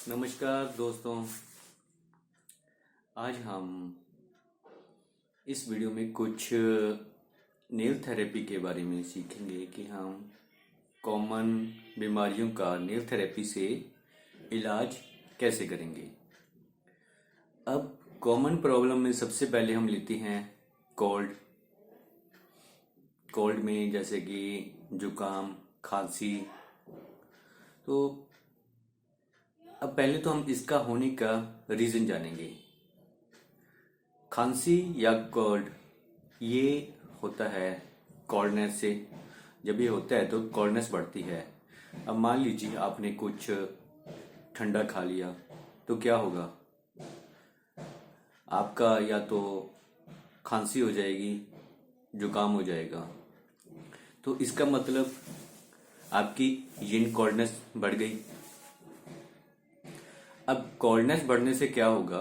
नमस्कार दोस्तों। आज हम इस वीडियो में कुछ नेल थेरेपी के बारे में सीखेंगे कि हम कॉमन बीमारियों का नेल थेरेपी से इलाज कैसे करेंगे। अब कॉमन प्रॉब्लम में सबसे पहले हम लेते हैं कोल्ड। कोल्ड में जैसे कि जुकाम, खांसी। तो अब पहले तो हम इसका होने का रीज़न जानेंगे। खांसी या कोल्ड ये होता है कोल्डनेस से। जब ये होता है तो कोल्डनेस बढ़ती है। अब मान लीजिए आपने कुछ ठंडा खा लिया तो क्या होगा, आपका या तो खांसी हो जाएगी, जुकाम हो जाएगा। तो इसका मतलब आपकी यिन कोल्डनेस बढ़ गई। अब कोल्डनेस बढ़ने से क्या होगा,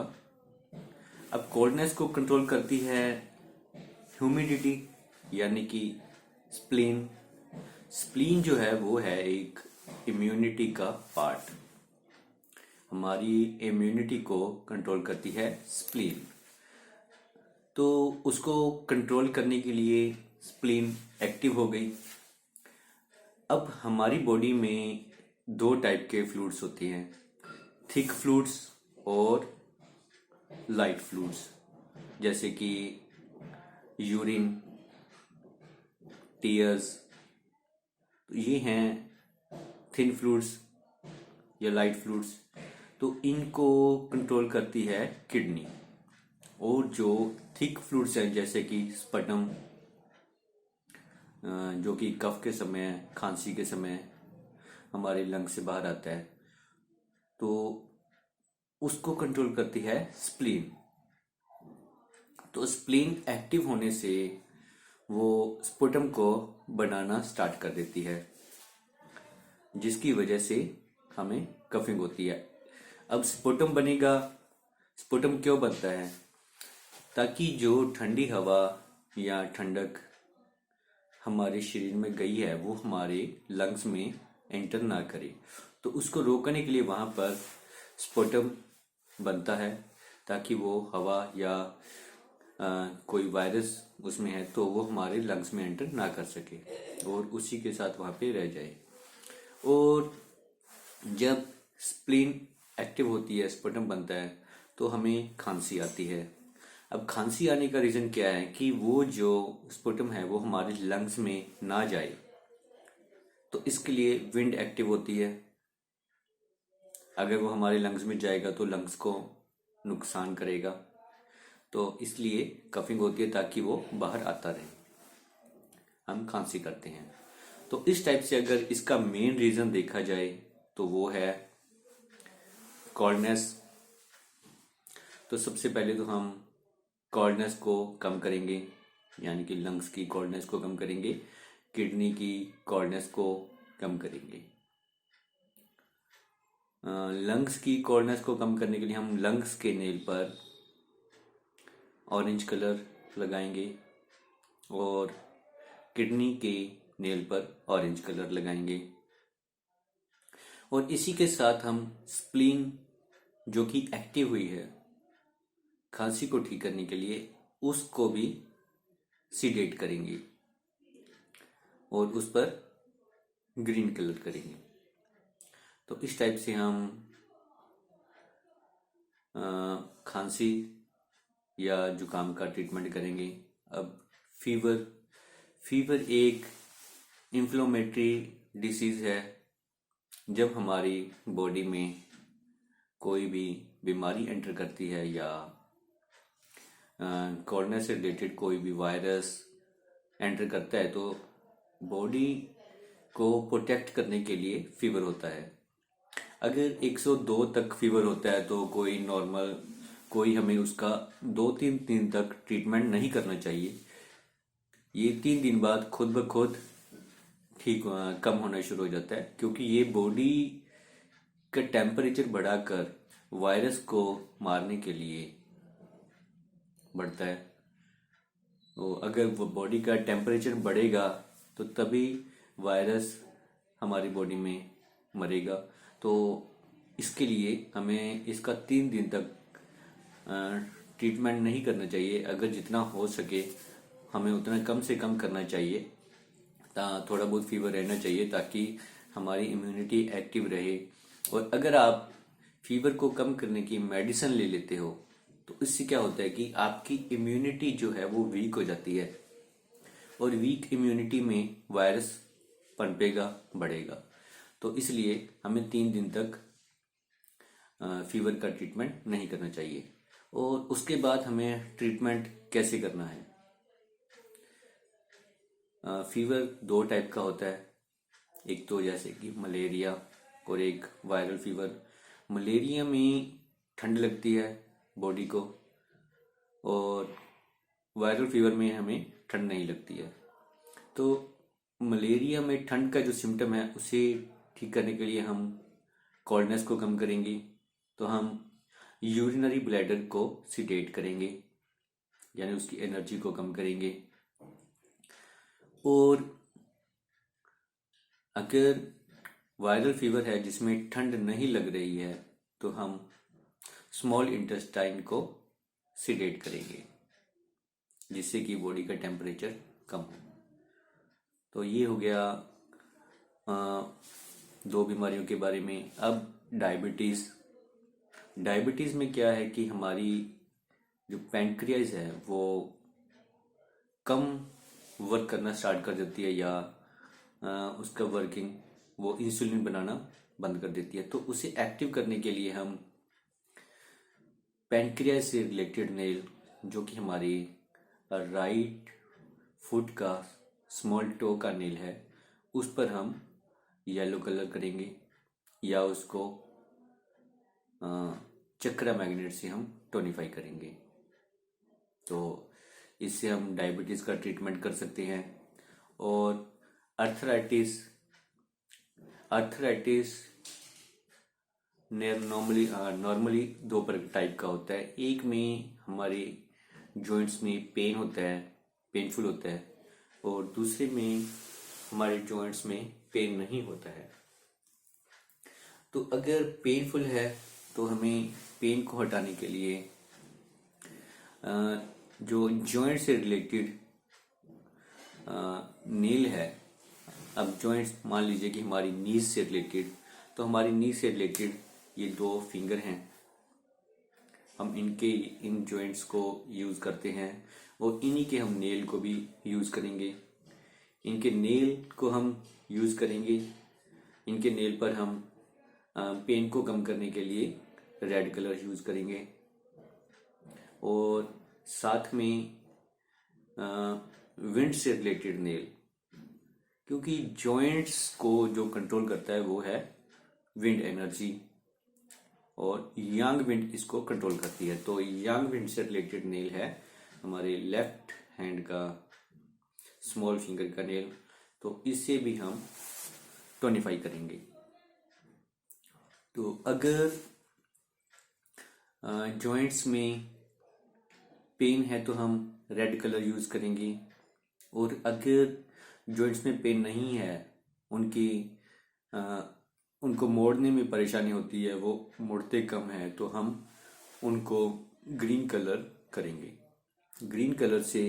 अब कोल्डनेस को कंट्रोल करती है ह्यूमिडिटी यानी कि स्प्लीन। स्प्लीन जो है वो है एक इम्यूनिटी का पार्ट। हमारी इम्यूनिटी को कंट्रोल करती है स्प्लीन। तो उसको कंट्रोल करने के लिए स्प्लीन एक्टिव हो गई। अब हमारी बॉडी में दो टाइप के फ्लूइड्स होते हैं, थिक फ्लूइड्स और लाइट फ्लूइड्स, जैसे कि यूरिन, टीयर्स। तो ये हैं थिन फ्लूइड्स या लाइट फ्लूइड्स। तो इनको कंट्रोल करती है किडनी। और जो थिक फ्लूइड्स हैं जैसे कि स्पटम, जो कि कफ के समय, खांसी के समय हमारे लंग से बाहर आता है, तो उसको कंट्रोल करती है स्प्लीन। तो स्प्लीन एक्टिव होने से वो स्पुटम को बनाना स्टार्ट कर देती है, जिसकी वजह से हमें कफिंग होती है। अब स्पुटम बनेगा। स्पुटम क्यों बनता है, ताकि जो ठंडी हवा या ठंडक हमारे शरीर में गई है वो हमारे लंग्स में एंटर ना करे। तो उसको रोकने के लिए वहाँ पर स्पुटम बनता है, ताकि वो हवा या कोई वायरस उसमें है तो वो हमारे लंग्स में एंटर ना कर सके और उसी के साथ वहाँ पे रह जाए। और जब स्प्लीन एक्टिव होती है, स्पुटम बनता है, तो हमें खांसी आती है। अब खांसी आने का रीज़न क्या है कि वो जो स्पुटम है वो हमारे लंग्स में ना जाए। तो इसके लिए विंड एक्टिव होती है। अगर वो हमारे लंग्स में जाएगा तो लंग्स को नुकसान करेगा। तो इसलिए कफिंग होती है, ताकि वो बाहर आता रहे। हम खांसी करते हैं। तो इस टाइप से अगर इसका मेन रीज़न देखा जाए तो वो है कोल्डनेस। तो सबसे पहले तो हम कोल्डनेस को कम करेंगे, यानी कि लंग्स की कोल्डनेस को कम करेंगे, किडनी की कोल्डनेस को कम करेंगे। लंग्स की कोल्डनेस को कम करने के लिए हम लंग्स के नेल पर ऑरेंज कलर लगाएंगे और किडनी के नेल पर ऑरेंज कलर लगाएंगे। और इसी के साथ हम स्प्लीन जो कि एक्टिव हुई है खांसी को ठीक करने के लिए, उसको भी सीडेट करेंगे और उस पर ग्रीन कलर करेंगे। तो इस टाइप से हम खांसी या जुकाम का ट्रीटमेंट करेंगे। अब फीवर एक इन्फ्लोमेटरी डिसीज़ है। जब हमारी बॉडी में कोई भी बीमारी एंटर करती है या कोरोना से रिलेटेड कोई भी वायरस एंटर करता है, तो बॉडी को प्रोटेक्ट करने के लिए फीवर होता है। अगर 102 तक फीवर होता है तो कोई हमें उसका 2-3 दिन तक ट्रीटमेंट नहीं करना चाहिए। ये 3 दिन बाद खुद ब खुद ठीक कम होना शुरू हो जाता है, क्योंकि ये बॉडी का टेम्परेचर बढ़ाकर वायरस को मारने के लिए बढ़ता है। तो अगर वो बॉडी का टेम्परेचर बढ़ेगा तो तभी वायरस हमारी बॉडी में मरेगा। तो इसके लिए हमें इसका 3 दिन तक ट्रीटमेंट नहीं करना चाहिए। अगर जितना हो सके हमें उतना कम से कम करना चाहिए। थोड़ा बहुत फीवर रहना चाहिए ताकि हमारी इम्यूनिटी एक्टिव रहे। और अगर आप फीवर को कम करने की मेडिसिन ले लेते हो तो इससे क्या होता है कि आपकी इम्यूनिटी जो है वो वीक हो जाती है, और वीक इम्यूनिटी में वायरस पनपेगा, बढ़ेगा। तो इसलिए हमें 3 दिन तक फीवर का ट्रीटमेंट नहीं करना चाहिए। और उसके बाद हमें ट्रीटमेंट कैसे करना है। फीवर 2 टाइप का होता है, एक तो जैसे कि मलेरिया और एक वायरल फीवर। मलेरिया में ठंड लगती है बॉडी को, और वायरल फीवर में हमें ठंड नहीं लगती है। तो मलेरिया में ठंड का जो सिम्टम है उसे ठीक करने के लिए हम कोल्डनेस को कम करेंगे। तो हम यूरिनरी ब्लैडर को सिडेट करेंगे, यानी उसकी एनर्जी को कम करेंगे। और अगर वायरल फीवर है जिसमें ठंड नहीं लग रही है तो हम स्मॉल इंटेस्टाइन को सिडेट करेंगे, जिससे कि बॉडी का टेम्परेचर कम हो। तो ये हो गया 2 बीमारियों के बारे में। अब डायबिटीज़ में क्या है कि हमारी जो पैंक्रियाज है वो कम वर्क करना स्टार्ट कर देती है, या उसका वर्किंग वो इंसुलिन बनाना बंद कर देती है। तो उसे एक्टिव करने के लिए हम पैंक्रियाज से रिलेटेड नेल, जो कि हमारी राइट फुट का स्मॉल टो का नेल है, उस पर हम येलो कलर करेंगे, या उसको चक्रा मैग्नेट से हम टोनिफाई करेंगे। तो इससे हम डायबिटीज़ का ट्रीटमेंट कर सकते हैं। और अर्थराइटिस नॉर्मली 2 टाइप का होता है। एक में हमारे जॉइंट्स में पेन होता है, पेनफुल होता है, और दूसरे में हमारे जॉइंट्स में पेन नहीं होता है। तो अगर पेनफुल है तो हमें पेन को हटाने के लिए जो जॉइंट से रिलेटेड नील है, अब जॉइंट्स मान लीजिए कि हमारी नीज से रिलेटेड, तो हमारी नीज से रिलेटेड ये 2 फिंगर हैं, हम इन जॉइंट्स को यूज़ करते हैं, और इन्हीं के हम नेल को भी यूज़ करेंगे। इनके नेल को हम यूज़ करेंगे। इनके नेल पर हम पेन को कम करने के लिए रेड कलर यूज़ करेंगे। और साथ में विंड से रिलेटेड नेल, क्योंकि जॉइंट्स को जो कंट्रोल करता है वो है विंड एनर्जी, और यांग विंड इसको कंट्रोल करती है। तो यांग विंड से रिलेटेड नेल है हमारे लेफ्ट हैंड का स्मॉल फिंगर का नेल। तो इससे भी हम टोनिफाई करेंगे। तो अगर जॉइंट्स में पेन है तो हम रेड कलर यूज़ करेंगे, और अगर जॉइंट्स में पेन नहीं है, उनको मोड़ने में परेशानी होती है, वो मुड़ते कम है, तो हम उनको ग्रीन कलर करेंगे। ग्रीन कलर से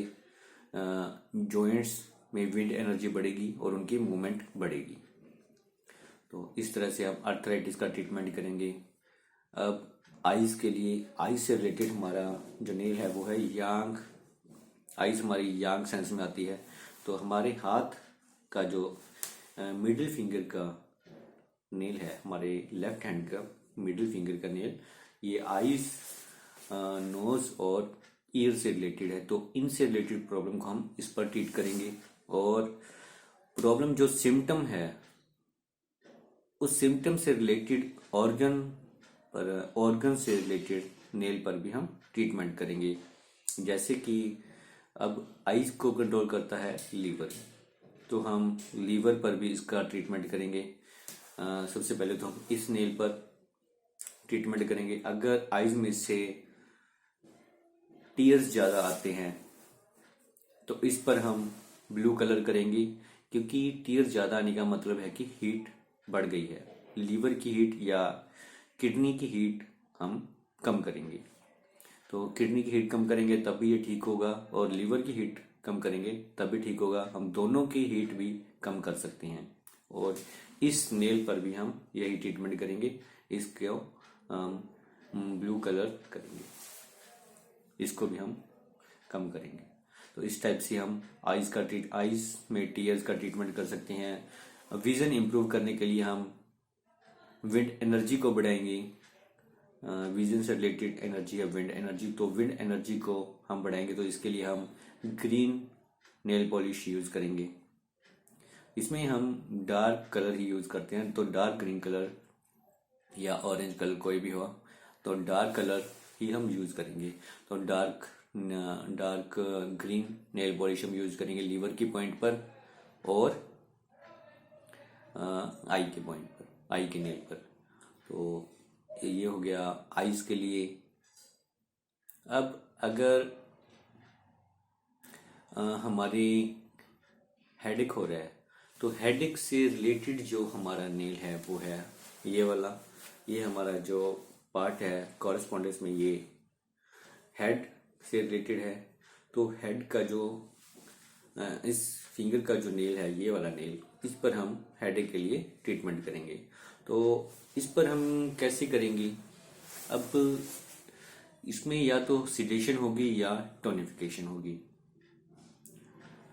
जॉइंट्स में विंड एनर्जी बढ़ेगी और उनकी मूवमेंट बढ़ेगी। तो इस तरह से हम आर्थराइटिस का ट्रीटमेंट करेंगे। अब आइज़ के लिए, आइज़ से रिलेटेड हमारा जो नेल है वो है यांग। आइज़ हमारी यांग सेंस में आती है। तो हमारे हाथ का जो मिडिल फिंगर का नेल है, हमारे लेफ्ट हैंड का मिडिल फिंगर का नेल, ये आइज़, नोज और ईयर से रिलेटेड है। तो इनसे रिलेटेड प्रॉब्लम को हम इस पर ट्रीट करेंगे। और प्रॉब्लम जो सिम्टम है, उस सिम्टम से रिलेटेड ऑर्गन से रिलेटेड नेल पर भी हम ट्रीटमेंट करेंगे। जैसे कि अब आइज को कंट्रोल करता है लीवर, तो हम लीवर पर भी इसका ट्रीटमेंट करेंगे। सबसे पहले तो हम इस नेल पर ट्रीटमेंट करेंगे। अगर आइज में से टीयर्स ज़्यादा आते हैं तो इस पर हम ब्लू कलर करेंगे, क्योंकि टीयर्स ज़्यादा आने का मतलब है कि हीट बढ़ गई है। लीवर की हीट या किडनी की हीट हम कम करेंगे। तो किडनी की हीट कम करेंगे तब भी ये ठीक होगा, और लीवर की हीट कम करेंगे तब भी ठीक होगा। हम दोनों की हीट भी कम कर सकते हैं, और इस नेल पर भी हम यही ट्रीटमेंट करेंगे। इसको ब्लू कलर करेंगे, इसको भी हम कम करेंगे। तो इस टाइप से हम आइज में टीयर्स का ट्रीटमेंट कर सकते हैं। विजन इंप्रूव करने के लिए हम विंड एनर्जी को बढ़ाएंगे। विजन से रिलेटेड एनर्जी है विंड एनर्जी, तो विंड एनर्जी को हम बढ़ाएंगे। तो इसके लिए हम ग्रीन नेल पॉलिश यूज करेंगे। इसमें हम डार्क कलर ही यूज करते हैं, तो डार्क ग्रीन कलर या ऑरेंज कलर कोई भी हो, तो डार्क कलर ही हम यूज करेंगे। तो डार्क ग्रीन नेल पॉलिश हम यूज करेंगे लीवर की पॉइंट पर और आई के पॉइंट पर, आई के नेल पर। तो ये हो गया आईज के लिए। अब अगर हमारी हेडेक हो रहा है, तो हेडेक से रिलेटेड जो हमारा नेल है वो है ये वाला। ये हमारा जो पार्ट है कॉरेस्पॉन्डेंस में ये हेड से रिलेटेड है। तो हेड का जो इस फिंगर का जो नेल है ये वाला नेल, इस पर हम हेडेक के लिए ट्रीटमेंट करेंगे। तो इस पर हम कैसे करेंगे? अब इसमें या तो सिडेशन होगी या टोनिफिकेशन होगी।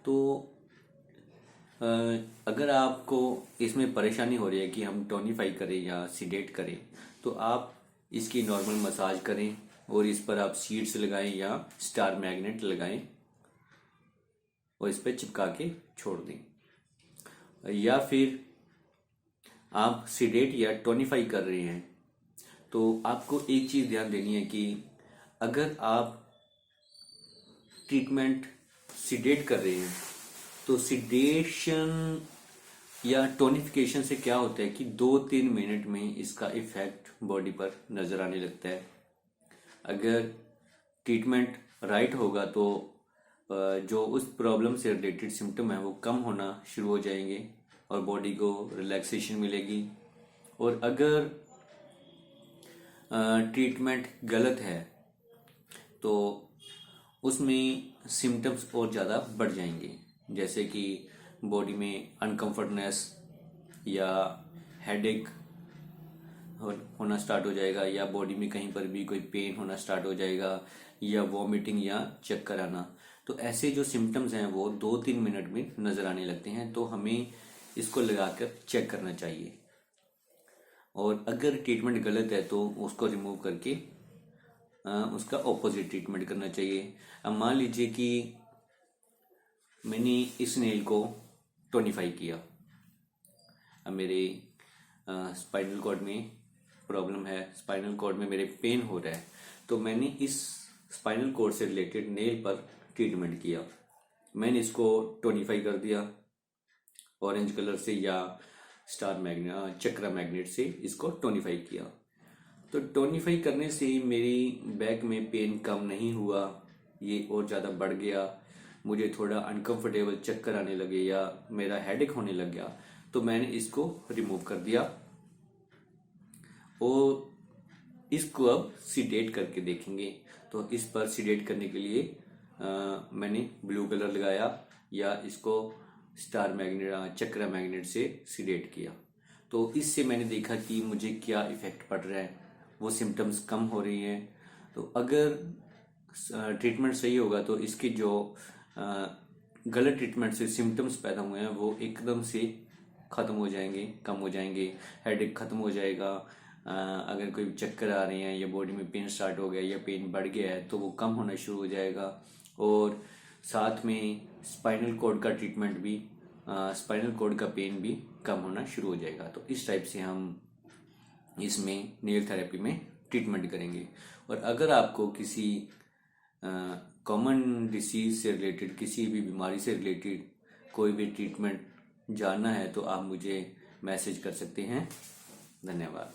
तो अगर आपको इसमें परेशानी हो रही है कि हम टोनिफाई करें या सिडेट करें, तो आप इसकी नॉर्मल मसाज करें और इस पर आप सीड्स लगाएं या स्टार मैग्नेट लगाएं और इस पर चिपका के छोड़ दें। या फिर आप सिडेट या टोनिफाई कर रहे हैं, तो आपको एक चीज ध्यान देनी है कि अगर आप ट्रीटमेंट सिडेट कर रहे हैं, तो सिडेशन या टोनिफिकेशन से क्या होता है कि 2-3 मिनट में इसका इफेक्ट बॉडी पर नजर आने लगता है। अगर ट्रीटमेंट राइट होगा तो जो उस प्रॉब्लम से रिलेटेड सिम्टम है वो कम होना शुरू हो जाएंगे और बॉडी को रिलैक्सेशन मिलेगी। और अगर ट्रीटमेंट गलत है तो उसमें सिम्टम्स और ज़्यादा बढ़ जाएंगे, जैसे कि बॉडी में अनकंफर्टनेस या हेडेक होना स्टार्ट हो जाएगा, या बॉडी में कहीं पर भी कोई पेन होना स्टार्ट हो जाएगा, या वॉमिटिंग या चक्कर आना। तो ऐसे जो सिम्टम्स हैं वो 2-3 मिनट में नजर आने लगते हैं। तो हमें इसको लगाकर चेक करना चाहिए, और अगर ट्रीटमेंट गलत है तो उसको रिमूव करके उसका ऑपोजिट ट्रीटमेंट करना चाहिए। अब मान लीजिए कि मैंने इस नेल को टोनिफाई किया, अब मेरे स्पाइनल कॉर्ड में प्रॉब्लम है, स्पाइनल कॉर्ड में मेरे पेन हो रहा है, तो मैंने इस स्पाइनल कॉर्ड से रिलेटेड नेल पर ट्रीटमेंट किया। मैंने इसको टोनिफाई कर दिया ऑरेंज कलर से या स्टार मैग्नेट चक्रा मैग्नेट से इसको टोनिफाई किया। तो टोनिफाई करने से मेरी बैक में पेन कम नहीं हुआ, ये और ज़्यादा बढ़ गया। मुझे थोड़ा अनकंफर्टेबल चक्कर आने लगे या मेरा हेडेक होने लग गया, तो मैंने इसको रिमूव कर दिया और इसको अब सिडेट करके देखेंगे। तो इस पर सिडेट करने के लिए मैंने ब्लू कलर लगाया या इसको स्टार मैग्नेट चक्रा मैग्नेट से सिडेट किया। तो इससे मैंने देखा कि मुझे क्या इफेक्ट पड़ रहा है, वो सिम्टम्स कम हो रही हैं। तो अगर ट्रीटमेंट सही होगा तो इसकी जो गलत ट्रीटमेंट से सिम्टम्स पैदा हुए हैं वो एकदम से ख़त्म हो जाएंगे, कम हो जाएंगे, हेडेक ख़त्म हो जाएगा। अगर कोई चक्कर आ रहे हैं या बॉडी में पेन स्टार्ट हो गया या पेन बढ़ गया है तो वो कम होना शुरू हो जाएगा। और साथ में स्पाइनल कॉर्ड का ट्रीटमेंट भी, स्पाइनल कॉर्ड का पेन भी कम होना शुरू हो जाएगा। तो इस टाइप से हम इसमें नेल थेरेपी में ट्रीटमेंट करेंगे। और अगर आपको किसी कॉमन डिसीज से रिलेटेड, किसी भी बीमारी से रिलेटेड कोई भी ट्रीटमेंट जानना है तो आप मुझे मैसेज कर सकते हैं। धन्यवाद।